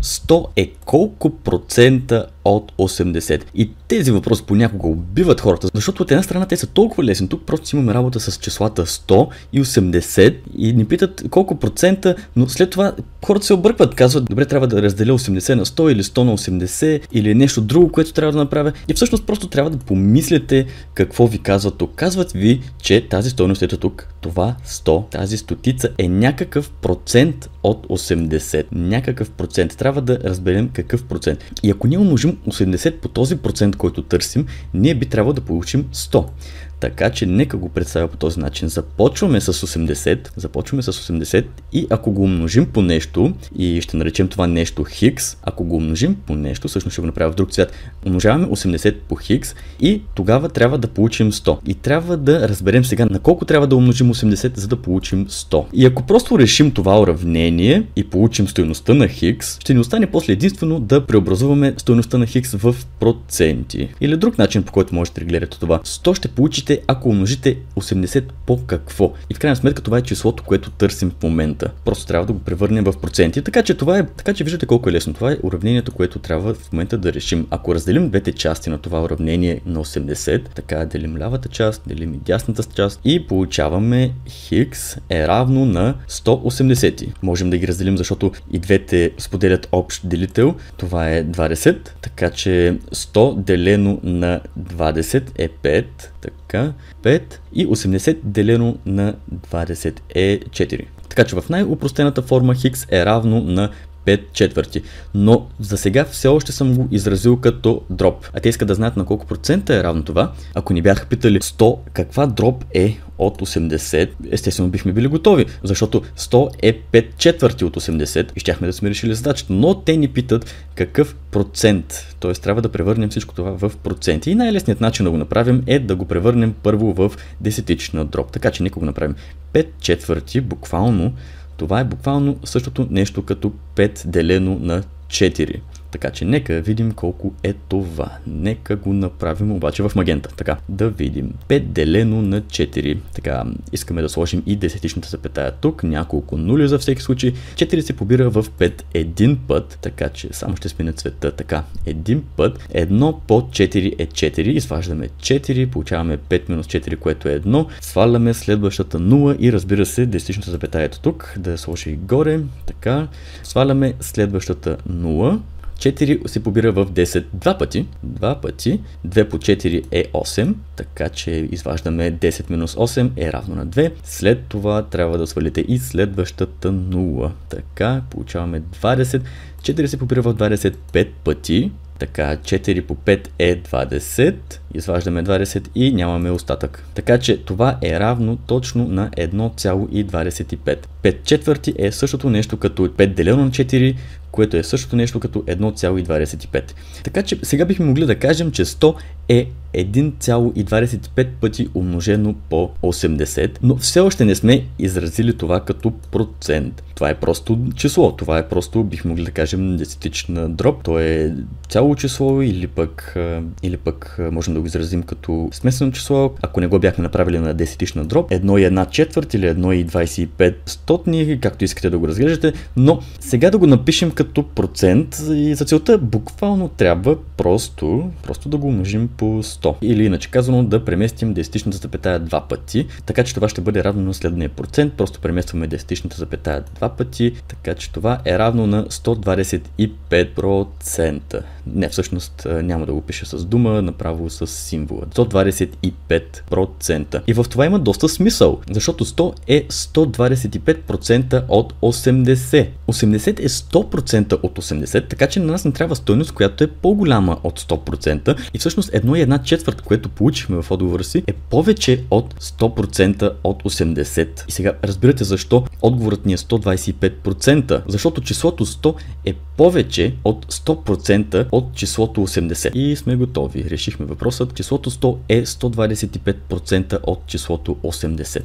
100 е колко процента от 80? И тези въпроси понякога убиват хората, защото от една страна те са толкова лесни. Тук просто си имаме работа с числата 100 и 80 и ни питат колко процента, но след това хората се объркват. Казват, добре, трябва да разделя 80 на 100 или 100 на 80 или нещо друго, което трябва да направя. И всъщност просто трябва да помислите какво ви казват тук. Казват ви, че тази стойност ето тук, това 100, тази стотица е някакъв процент от 80. Някакъв процент. Трябва да разберем какъв процент. И ако ние умножим 80 по този процент, който търсим, ние би трябвало да получим 100. Така че нека го представя по този начин. Започваме с 80 и ако го умножим по нещо и ще наречем това нещо хикс, ако го умножим по нещо, всъщност ще го направя в друг цвят, умножаваме 80 по хикс и тогава трябва да получим 100. И трябва да разберем сега на колко трябва да умножим 80, за да получим 100. И ако просто решим това уравнение и получим стойността на хикс, ще ни остане после единствено да преобразуваме стойността на хикс в проценти. Или друг начин, по който можете да гледате това. 100 ще получите, ако умножите 80 по какво. И в крайна сметка това е числото, което търсим в момента. Просто трябва да го превърнем в проценти. Така че виждате колко е лесно. Това е уравнението, което трябва в момента да решим. Ако разделим двете части на това уравнение на 80, така делим лявата част, делим и дясната част и получаваме хикс е равно на 180. Можем да ги разделим, защото и двете споделят общ делител. Това е 20. Така че 100 делено на 20 е 5. Така, 5 и 80 делено на 20 е 4. Така че в най-упростената форма хикс е равно на 5 четвърти. Но за сега все още съм го изразил като дроп. А те искат да знаят на колко процента е равно това. Ако ни бяха питали 100 каква дроп е от 80, естествено бихме били готови, защото 100 е 5 четвърти от 80 и щяхме да сме решили задачата. Но те ни питат какъв процент. Т.е. трябва да превърнем всичко това в проценти. И най-лесният начин да го направим е да го превърнем първо в десетична дроп. Така че нека го направим 5 четвърти, буквално. Това е буквално същото нещо като 5 делено на 4. Така че нека видим колко е това. Нека го направим обаче в магента. Така, да видим. 5 делено на 4. Така, искаме да сложим и десетичната запетая тук. Няколко нули за всеки случай. 4 се побира в 5 един път. Така че само ще сменя цвета. Така, един път. 1 по 4 е 4. Изваждаме 4. Получаваме 5 минус 4, което е 1. Сваляме следващата 0 и разбира се, десетичната запетая ето тук. Да я сложи и горе. Така. Сваляме следващата 0. 4 се побира в 10 два пъти. 2 по 4 е 8. Така че изваждаме 10 минус 8 е равно на 2. След това трябва да свалите и следващата 0. Така, получаваме 20. 4 се побира в 25 пъти. Така, 4 по 5 е 20. Изваждаме 20 и нямаме остатък. Така че това е равно точно на 1,25. 5 четвърти е същото нещо като 5 делено на 4, което е същото нещо като 1,25. Така че сега бихме могли да кажем, че 100 е 1,25 пъти умножено по 80, но все още не сме изразили това като процент. Това е просто число, това е просто, бихме могли да кажем, десетична дроп. То е цяло число или пък можем да го изразим като смесено число. Ако не го бяхме направили на десетична дроп, 1,1 четвърт или 1,25 стотни, както искате да го разглеждате, но сега да го напишем като процент и за целта буквално трябва просто да го умножим по 100. Или иначе казано да преместим десетичната запетая два пъти, така че това ще бъде равно на следния процент. Просто преместваме десетичната запетая два пъти, така че това е равно на 125%. Не, всъщност няма да го пиша с дума, направо с символа. 125%. И в това има доста смисъл, защото 100 е 125% от 80. 80 е 100% от 80, така че на нас не трябва стойност, която е по-голяма от 100%. И всъщност 1,1 четвърт, което получихме в отговора си, е повече от 100% от 80. И сега разбирате защо отговорът ни е 125%. Защото числото 100 е повече от 100% от числото 80. И сме готови. Решихме въпросът. Числото 100 е 125% от числото 80.